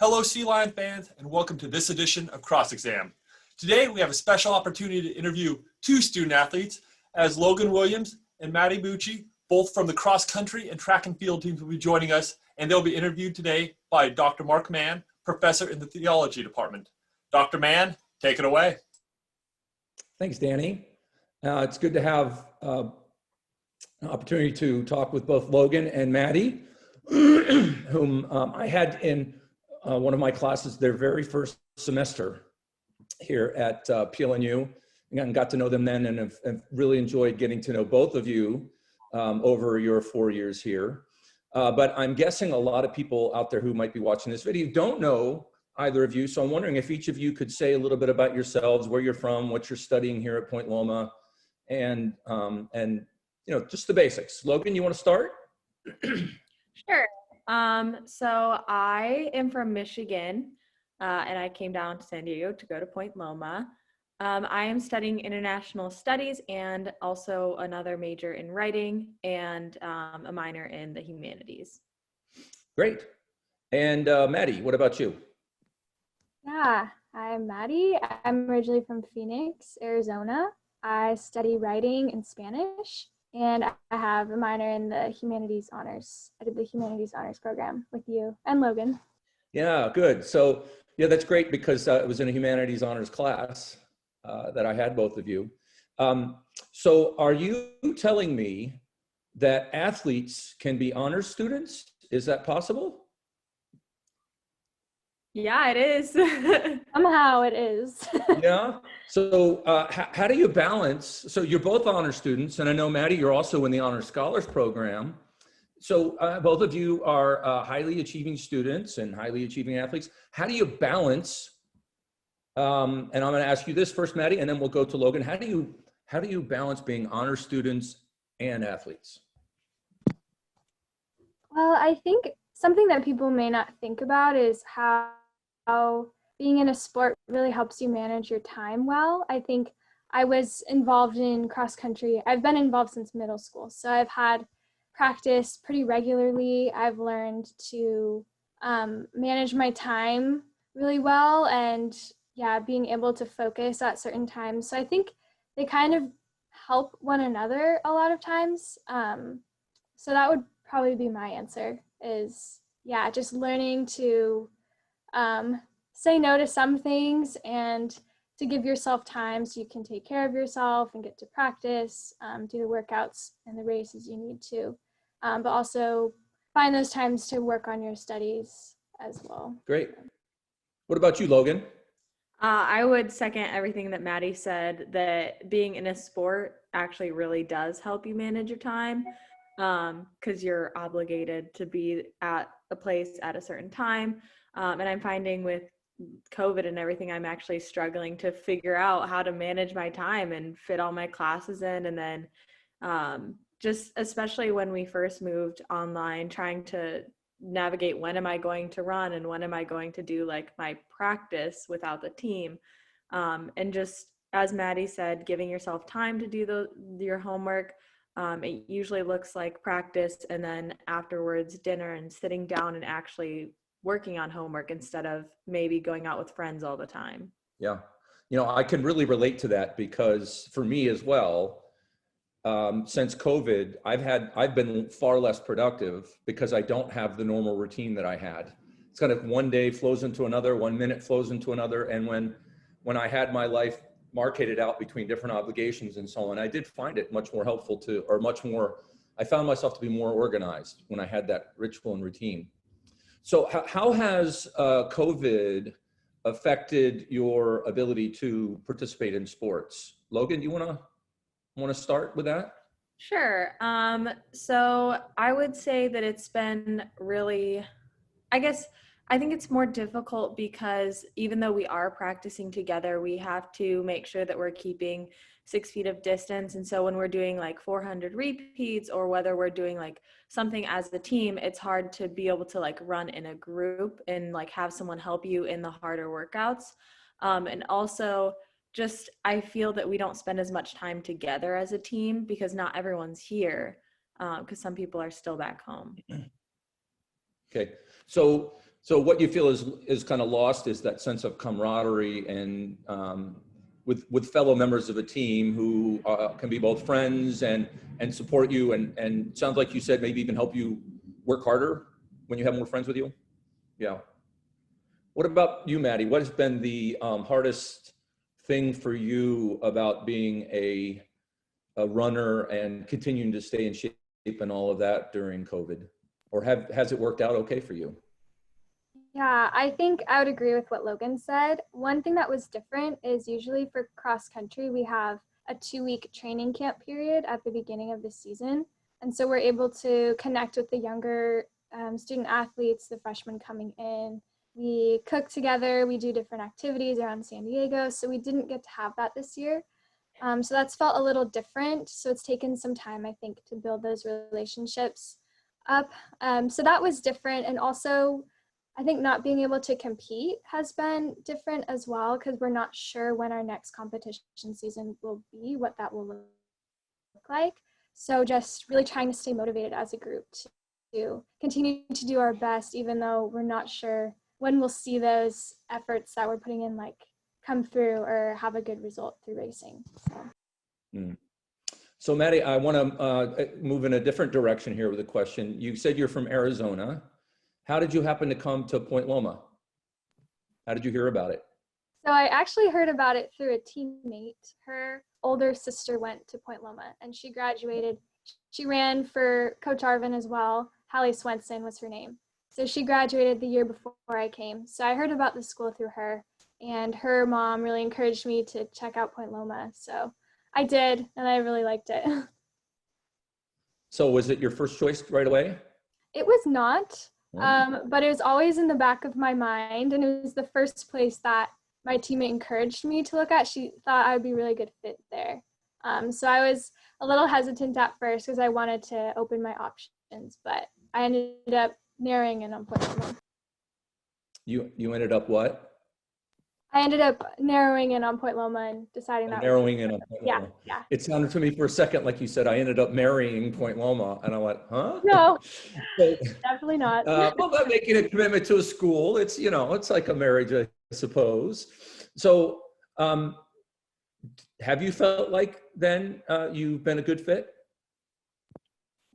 Hello, Sea Lion fans, and welcome to this edition of Cross Exam. Today, we have a special opportunity to interview two student athletes, as Logan Williams and Madi Bucci, both from the cross country and track and field teams, will be joining us, and they'll be interviewed today by Dr. Mann, professor in the Theology department. Dr. Mann, take it away. Thanks, Danny. It's good to have an opportunity to talk with both Logan and Madi, whom I had in one of my classes their very first semester here at PLNU, and got to know them then, and have really enjoyed getting to know both of you over your 4 years here. But I'm guessing a lot of people out there who might be watching this video don't know either of you, so I'm wondering if each of you could say a little bit about yourselves, where you're from, what you're studying here at Point Loma, and you know, just the basics. Logan, you want to start? Sure. So I am from Michigan, and I came down to San Diego to go to Point Loma. I am studying international studies and also another major in writing and a minor in the humanities. Great. And Madi, what about you? Yeah, I'm Madi. I'm originally from Phoenix, Arizona. I study writing and Spanish, and I have a minor in the humanities honors. I did the humanities honors program with you and Logan. Yeah, good. So yeah, that's great because it was in a humanities honors class that I had both of you. So are you telling me that athletes can be honors students? Is that possible? Yeah, it is. Somehow it is. Yeah. So how do you balance? So you're both honor students, and I know, Madi, you're also in the Honor Scholars Program. So both of you are highly achieving students and highly achieving athletes. How do you balance? And I'm going to ask you this first, Madi, and then we'll go to Logan. How do you balance being honor students and athletes? Well, I think something that people may not think about is how being in a sport really helps you manage your time well. I think I was involved in cross country. I've been involved since middle school, so I've had practice pretty regularly. I've learned to manage my time really well, and yeah, being able to focus at certain times. So I think they kind of help one another a lot of times. So that would probably be my answer, is yeah, just learning to say no to some things and to give yourself time so you can take care of yourself and get to practice, do the workouts and the races you need to, but also find those times to work on your studies as well. Great. What about you, Logan? I would second everything that Madi said, that being in a sport actually really does help you manage your time, because you're obligated to be at a place at a certain time. And I'm finding with COVID and everything, I'm actually struggling to figure out how to manage my time and fit all my classes in. And then just especially when we first moved online, trying to navigate when am I going to run and when am I going to do like my practice without the team. And just as Madi said, giving yourself time to do your homework. It usually looks like practice and then afterwards dinner and sitting down and actually working on homework instead of maybe going out with friends all the time. Yeah. You know, I can really relate to that because for me as well, since COVID, I've been far less productive because I don't have the normal routine that I had. It's kind of one day flows into another, 1 minute flows into another. And when I had my life marketed out between different obligations and so on, I did find it much more helpful I found myself to be more organized when I had that ritual and routine. So how has COVID affected your ability to participate in sports? Logan, do you want to start with that? Sure. So I would say that it's been really, I think it's more difficult because even though we are practicing together, we have to make sure that we're keeping 6 feet of distance. And so when we're doing like 400 repeats or whether we're doing like something as a team, it's hard to be able to like run in a group and like have someone help you in the harder workouts. And also just, I feel that we don't spend as much time together as a team because not everyone's here, because some people are still back home. Okay. So So what you feel is kind of lost is that sense of camaraderie and with fellow members of a team who can be both friends and support you and sounds like you said maybe even help you work harder when you have more friends with you. Yeah. What about you, Maddie? What has been the hardest thing for you about being a runner and continuing to stay in shape and all of that during COVID? Or has it worked out okay for you? Yeah, I think I would agree with what Logan said. One thing that was different is usually for cross country, we have a 2-week training camp period at the beginning of the season. And so we're able to connect with the younger student athletes, the freshmen coming in. We cook together, we do different activities around San Diego. So we didn't get to have that this year. So that's felt a little different. So it's taken some time, I think, to build those relationships up. So that was different. And also, I think not being able to compete has been different as well, because we're not sure when our next competition season will be, what that will look like. So just really trying to stay motivated as a group to continue to do our best, even though we're not sure when we'll see those efforts that we're putting in like come through or have a good result through racing. So Maddie, I want to move in a different direction here with a question. You said you're from Arizona. How did you happen to come to Point Loma? How did you hear about it? So I actually heard about it through a teammate. Her older sister went to Point Loma and she graduated. She ran for Coach Arvin as well. Hallie Swenson was her name. So she graduated the year before I came. So I heard about the school through her, and her mom really encouraged me to check out Point Loma. So I did, and I really liked it. So was it your first choice right away? It was not, but it was always in the back of my mind, and it was the first place that my teammate encouraged me to look at. She thought I would be a really good fit there. So I was a little hesitant at first because I wanted to open my options, but I ended up narrowing in on Point Loma. You ended up what? I ended up narrowing in on Point Loma and deciding that. Narrowing in on Point Loma. Yeah. It sounded to me for a second like you said, I ended up marrying Point Loma, and I went, huh? No, So, definitely not. well, not making a commitment to a school. It's, you know, it's like a marriage, I suppose. So have you felt like then you've been a good fit?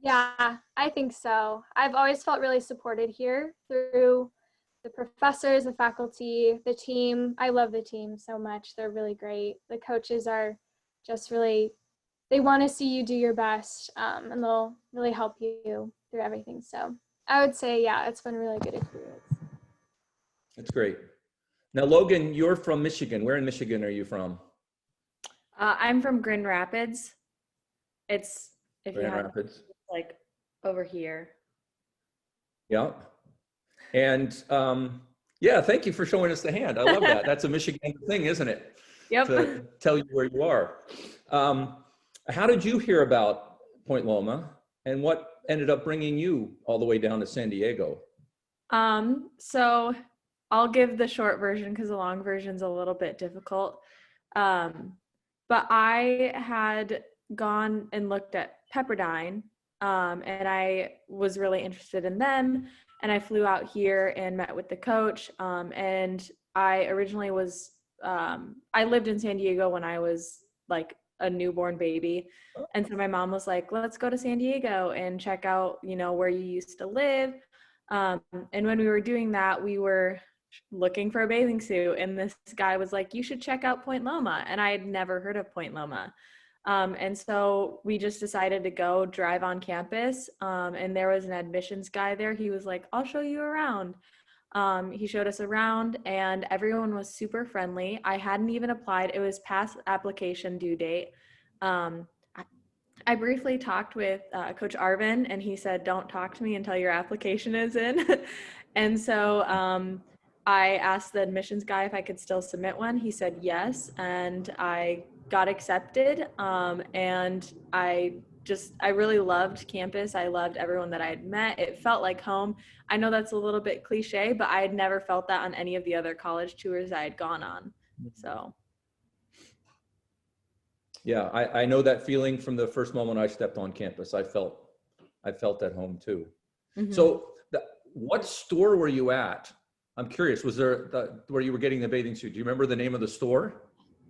Yeah, I think so. I've always felt really supported here through the professors, the faculty, the team. I love the team so much. They're really great. The coaches are just really, they want to see you do your best, and they'll really help you through everything. So I would say, yeah, it's been a really good experience. That's great. Now, Logan, you're from Michigan. Where in Michigan are you from? I'm from Grand Rapids. It's, if Grand you have, Rapids. like over here. Yeah. And yeah, thank you for showing us the hand. I love that. That's a Michigan thing, isn't it? Yep. To tell you where you are. How did you hear about Point Loma, and what ended up bringing you all the way down to San Diego? So I'll give the short version because the long version's a little bit difficult. But I had gone and looked at Pepperdine, and I was really interested in them. And I flew out here and met with the coach. And I originally was, I lived in San Diego when I was like a newborn baby. And so my mom was like, let's go to San Diego and check out, you know, where you used to live. And when we were doing that, we were looking for a bathing suit. And this guy was like, you should check out Point Loma. And I had never heard of Point Loma. And so we just decided to go drive on campus, and there was an admissions guy there. He was like, I'll show you around. He showed us around, and everyone was super friendly. I hadn't even applied. It was past application due date. I briefly talked with Coach Arvin, and he said, don't talk to me until your application is in. And so I asked the admissions guy if I could still submit one. He said yes, and I got accepted, and I really loved campus. I loved everyone that I had met. It felt like home. I know that's a little bit cliche, but I had never felt that on any of the other college tours I had gone on. So. Yeah, I know that feeling from the first moment I stepped on campus. I felt at home too. Mm-hmm. So what store were you at I'm curious, was there where you were getting the bathing suit? Do you remember the name of the store?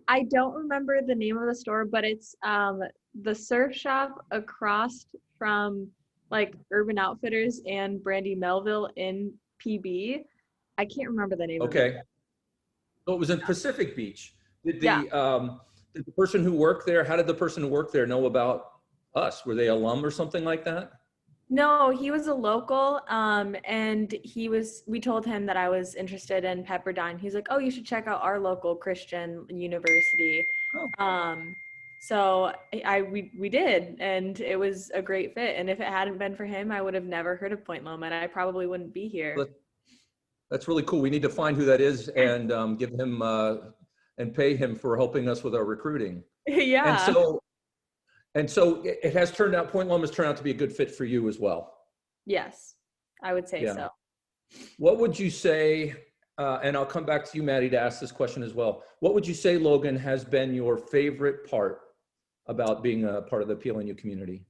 I don't remember the name of the store, but it's the surf shop across from like Urban Outfitters and Brandy Melville in PB. I can't remember the name of it. Okay. So it was in Pacific Beach. Yeah. Did the person who worked there, how did the person who worked there know about us? Were they alum or something like that? No, he was a local, and we told him that I was interested in Pepperdine. He's like, oh, you should check out our local Christian university. Oh. So we did, and it was a great fit. And if it hadn't been for him, I would have never heard of Point Loma, and I probably wouldn't be here. That's really cool. We need to find who that is and give him and pay him for helping us with our recruiting. Yeah. And so it has turned out, Point Loma has turned out to be a good fit for you as well. Yes, I would say so. What would you say, and I'll come back to you, Maddie, to ask this question as well. What would you say, Logan, has been your favorite part about being a part of the PLNU community?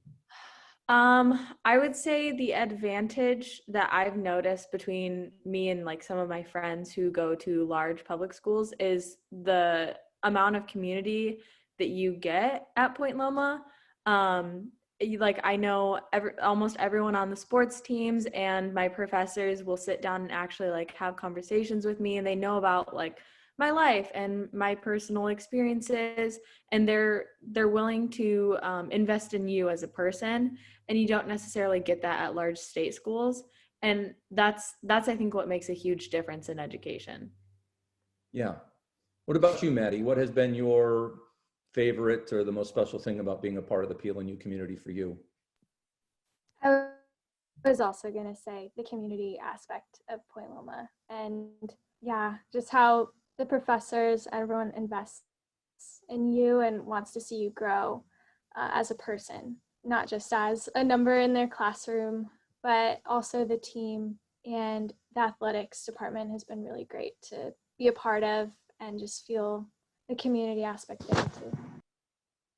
I would say the advantage that I've noticed between me and like some of my friends who go to large public schools is the amount of community that you get at Point Loma. Like I know almost everyone on the sports teams, and my professors will sit down and actually like have conversations with me, and they know about like my life and my personal experiences, and they're willing to invest in you as a person, and you don't necessarily get that at large state schools, and that's I think what makes a huge difference in education. Yeah. What about you, Maddie? What has been your favorite or the most special thing about being a part of the PLNU community for you? I was also going to say the community aspect of Point Loma, and yeah, just how the professors, everyone invests in you and wants to see you grow as a person, not just as a number in their classroom, but also the team, and the athletics department has been really great to be a part of and just feel the community aspect there too.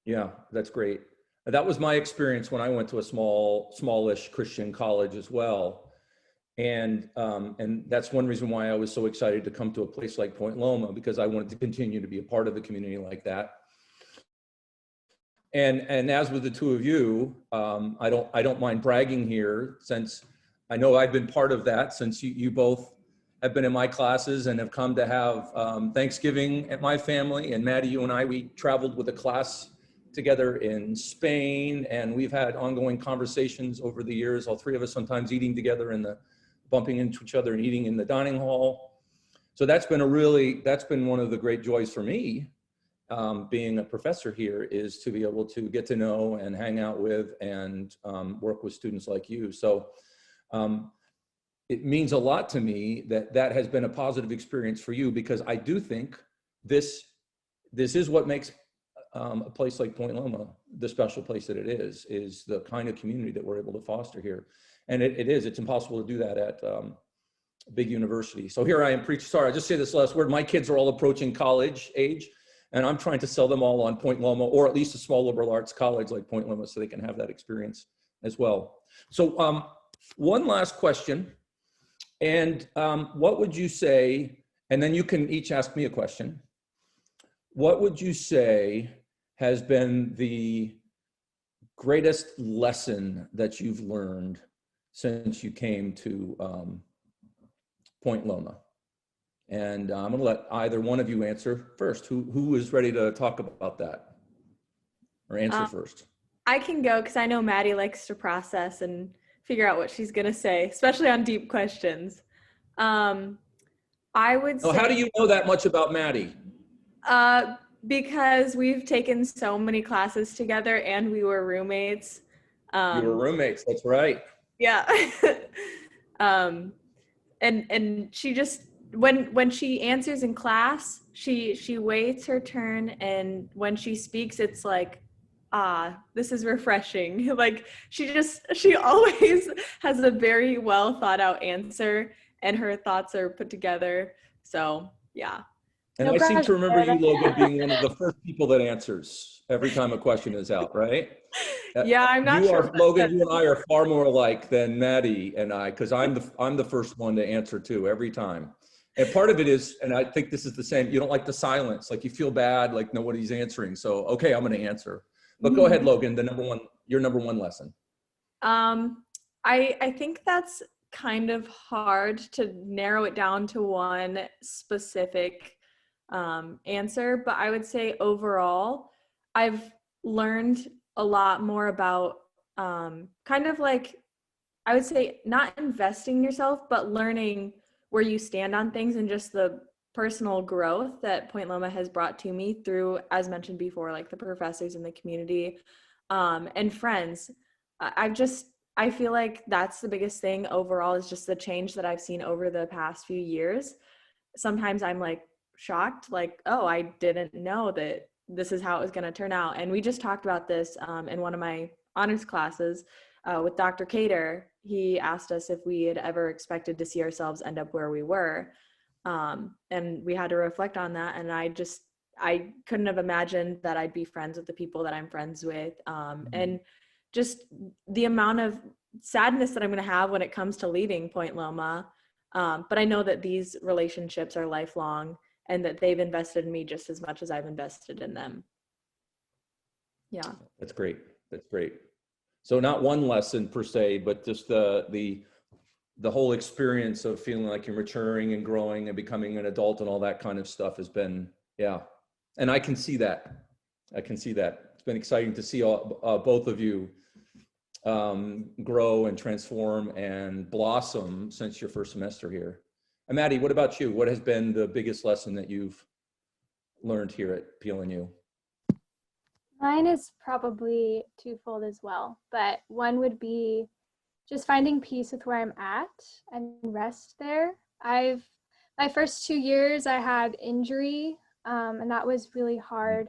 Yeah, that's great. That was my experience when I went to a smallish Christian college as well. And that's one reason why I was so excited to come to a place like Point Loma, because I wanted to continue to be a part of the community like that. And as with the two of you, I don't mind bragging here, since I know I've been part of that, since you both have been in my classes and have come to have Thanksgiving at my family. And Maddie, you and I, we traveled with a class together in Spain, and we've had ongoing conversations over the years, all three of us sometimes eating together bumping into each other and eating in the dining hall. So that's been one of the great joys for me, being a professor here, is to be able to get to know and hang out with and work with students like you. So it means a lot to me that has been a positive experience for you, because I do think this is what makes a place like Point Loma the special place that it is the kind of community that we're able to foster here. And it's impossible to do that at a big university. So here I am preaching, sorry, I'll just say this last word. My kids are all approaching college age, and I'm trying to sell them all on Point Loma, or at least a small liberal arts college like Point Loma, so they can have that experience as well. So one last question. And what would you say, and then you can each ask me a question. What would you say has been the greatest lesson that you've learned since you came to Point Loma? And I'm gonna let either one of you answer first. Who is ready to talk about that or answer first? I can go, because I know Maddie likes to process and figure out what she's gonna say, especially on deep questions. I would say. How do you know that much about Maddie? Because we've taken so many classes together, and we were roommates. You were roommates, that's right. Yeah. And she just, when she answers in class, she waits her turn, and when she speaks, it's like, this is refreshing. Like she always has a very well thought out answer, and her thoughts are put together. So yeah. And No I seem to pressure. remember you, Logan, being one of the first people that answers every time a question is out, right? Yeah, I'm not You sure are, what Logan, the- you and I are far more alike than Maddie and I, because I'm the first one to answer too, every time. And part of it is, and I think this is the same, you don't like the silence, like you feel bad, like nobody's answering. So, okay, I'm gonna answer. But go ahead, Logan, your number one lesson. I think that's kind of hard to narrow it down to one specific answer, but I would say overall, I've learned a lot more about kind of like, I would say not investing in yourself, but learning where you stand on things and just the personal growth that Point Loma has brought to me through, as mentioned before, like the professors in the community and friends. I feel like that's the biggest thing overall is just the change that I've seen over the past few years. Sometimes I'm like shocked, like, oh, I didn't know that this is how it was going to turn out. And we just talked about this in one of my honors classes with Dr. Cater. He asked us if we had ever expected to see ourselves end up where we were. And we had to reflect on that. And I couldn't have imagined that I'd be friends with the people that I'm friends with. And just the amount of sadness that I'm going to have when it comes to leaving Point Loma. But I know that these relationships are lifelong and that they've invested in me just as much as I've invested in them. Yeah. That's great. That's great. So not one lesson per se, but just the whole experience of feeling like you're maturing and growing and becoming an adult and all that kind of stuff has been, yeah. And I can see that. I can see that. It's been exciting to see both of you grow and transform and blossom since your first semester here. And Maddie, what about you? What has been the biggest lesson that you've learned here at PLNU? Mine is probably twofold as well, but one would be just finding peace with where I'm at and rest there. My first 2 years I had injury, and that was really hard,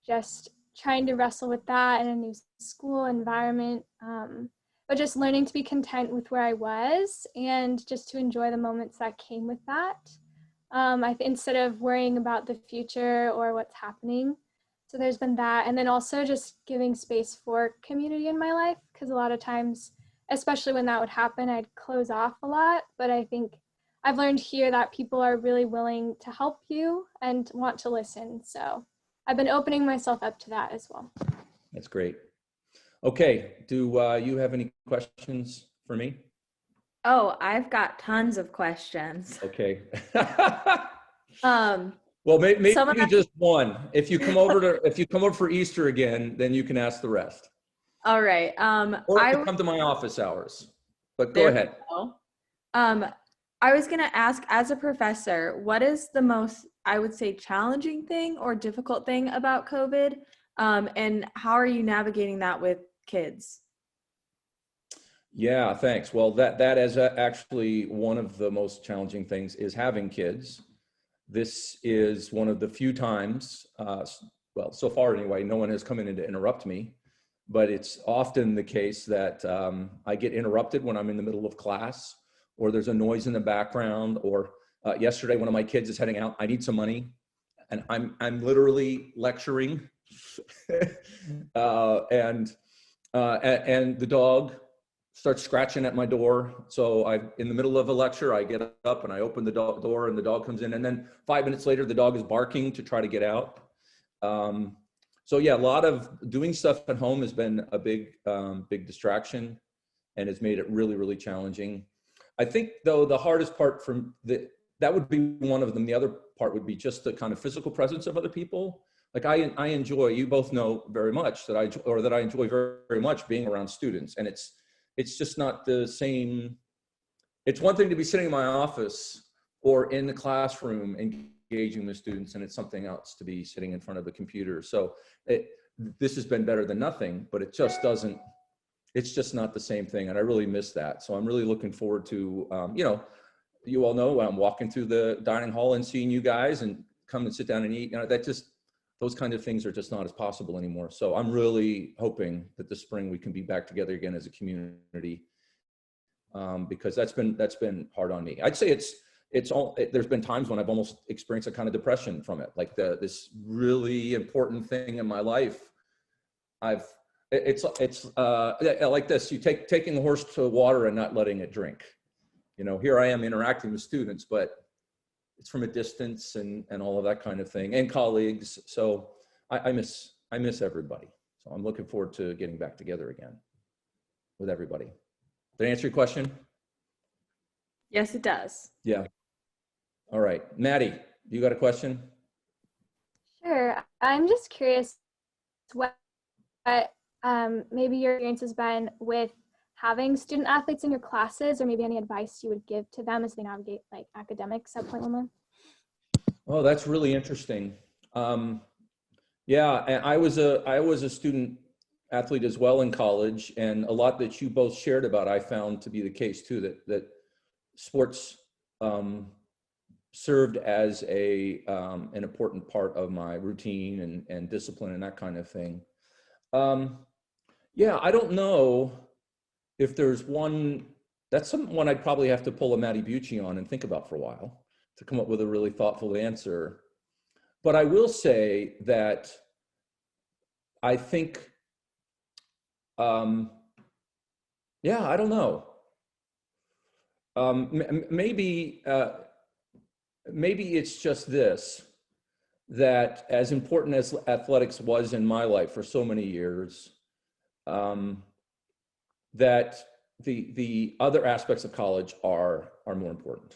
just trying to wrestle with that in a new school environment, but just learning to be content with where I was and just to enjoy the moments that came with that, instead of worrying about the future or what's happening. So there's been that, and then also just giving space for community in my life, because a lot of times, especially when that would happen, I'd close off a lot. But I think I've learned here that people are really willing to help you and want to listen. So I've been opening myself up to that as well. That's great. Okay, do you have any questions for me? Oh, I've got tons of questions. Okay. Um, Well, maybe some of them- just one. If you come over for Easter again, then you can ask the rest. all right. Or come to my office hours. But go ahead. I was going to ask, as a professor, what is the most, I would say, challenging thing or difficult thing about COVID? And how are you navigating that with kids? Yeah, thanks. Well, that is actually one of the most challenging things is having kids. This is one of the few times, well, so far anyway, no one has come in to interrupt me, but it's often the case that I get interrupted when I'm in the middle of class, or there's a noise in the background, or yesterday one of my kids is heading out, I need some money, and I'm literally lecturing, and the dog starts scratching at my door. So in the middle of a lecture, I get up and I open the door and the dog comes in. And then 5 minutes later, the dog is barking to try to get out. So yeah, a lot of doing stuff at home has been a big distraction and has made it really, really challenging. I think though the hardest part that would be one of them. The other part would be just the kind of physical presence of other people. Like I enjoy, you both know very much that I enjoy very, very much being around students, and it's just not the same. It's one thing to be sitting in my office or in the classroom engaging with students, and it's something else to be sitting in front of a computer. So this has been better than nothing, but it's just not the same thing. And I really miss that. So I'm really looking forward to, you all know when I'm walking through the dining hall and seeing you guys and come and sit down and eat, those kind of things are just not as possible anymore. So I'm really hoping that this spring we can be back together again as a community, because that's been hard on me. I'd say there's been times when I've almost experienced a kind of depression from it. Like this really important thing in my life, it's like this, you taking the horse to water and not letting it drink. You know, here I am interacting with students, but it's from a distance and all of that kind of thing, and colleagues. So I miss everybody. So I'm looking forward to getting back together again with everybody. Did I answer your question? Yes, it does. Yeah. All right. Maddie, you got a question? Sure. I'm just curious what maybe your experience has been with having student athletes in your classes, or maybe any advice you would give to them as they navigate like academics at Point Loma. Oh, that's really interesting. Yeah, and I was a student athlete as well in college, and a lot that you both shared about, I found to be the case too, that sports served as an important part of my routine and discipline and that kind of thing. Yeah, I don't know if there's one, that's one I'd probably have to pull a Madi Bucci on and think about for a while to come up with a really thoughtful answer. But I will say that I think, yeah, I don't know. Maybe it's just this, that as important as athletics was in my life for so many years, that the other aspects of college are more important.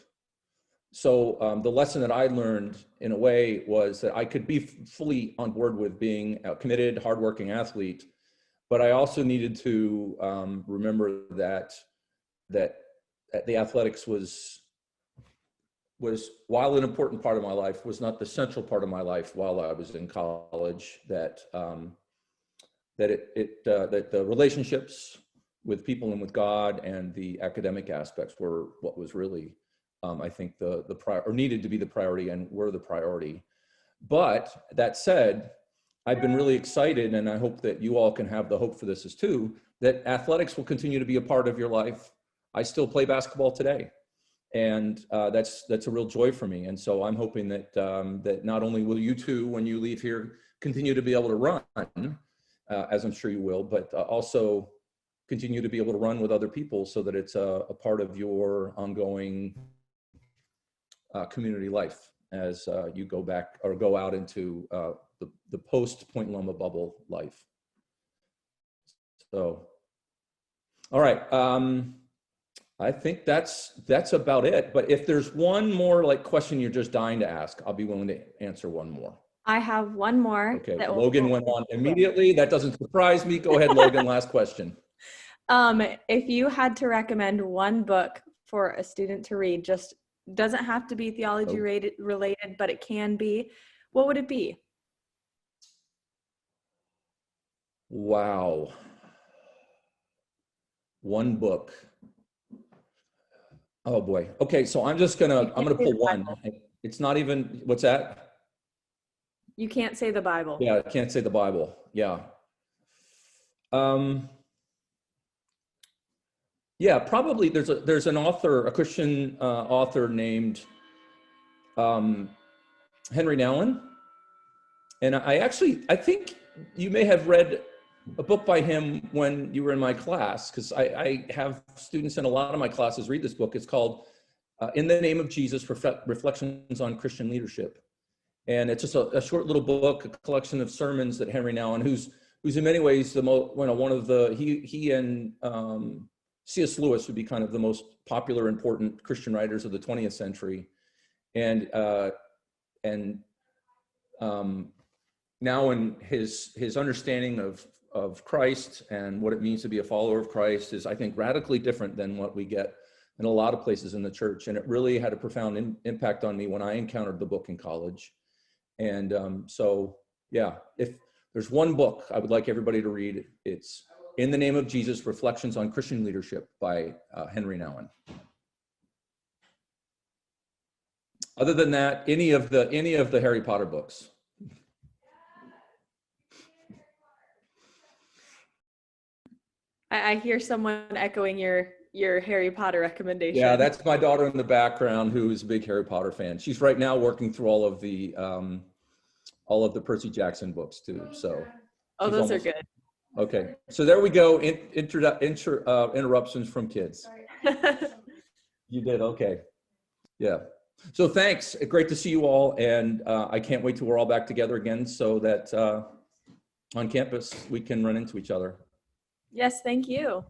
So the lesson that I learned in a way was that I could be fully on board with being a committed, hardworking athlete, but I also needed to remember that the athletics was, while an important part of my life, was not the central part of my life while I was in college. That the relationships with people and with God and the academic aspects were what was really, I think, the or needed to be the priority, and were the priority. But that said, I've been really excited, and I hope that you all can have the hope for this as too, that athletics will continue to be a part of your life. I still play basketball today, and that's a real joy for me. And so I'm hoping that that not only will you two, when you leave here, continue to be able to run, as I'm sure you will, but also continue to be able to run with other people, so that it's a part of your ongoing community life as you go back or go out into the post Point Loma bubble life. So, all right. I think that's about it. But if there's one more like question you're just dying to ask, I'll be willing to answer one more. I have one more. Okay, Logan went on immediately. That doesn't surprise me. Go ahead, Logan, last question. If you had to recommend one book for a student to read, just doesn't have to be theology related, but it can be, what would it be? Wow. One book. Oh boy. Okay, so I'm gonna pull one. It's not even, what's that? You can't say the Bible. Yeah, I can't say the Bible. Yeah. Yeah, probably there's an author, a Christian author named Henry Nouwen. And I think you may have read a book by him when you were in my class, because I have students in a lot of my classes read this book. It's called In the Name of Jesus, Reflections on Christian Leadership. And it's just a short little book, a collection of sermons that Henry Nouwen, who's in many ways one of the, he and C.S. Lewis would be kind of the most popular, important Christian writers of the 20th century. And Nouwen, his understanding of Christ and what it means to be a follower of Christ is, I think, radically different than what we get in a lot of places in the church. And it really had a profound impact on me when I encountered the book in college. And so, yeah, if there's one book I would like everybody to read, it's In the Name of Jesus, Reflections on Christian Leadership by Henry Nouwen. Other than that, any of the Harry Potter books. I hear someone echoing your your Harry Potter recommendation. Yeah, that's my daughter in the background who's a big Harry Potter fan. She's right now working through all of the Percy Jackson books too. So. Oh, she's those are almost- good. Okay, so there we go. Interruptions from kids. You did, okay. Yeah. So thanks. Great to see you all. And I can't wait till we're all back together again so that on campus we can run into each other. Yes, thank you.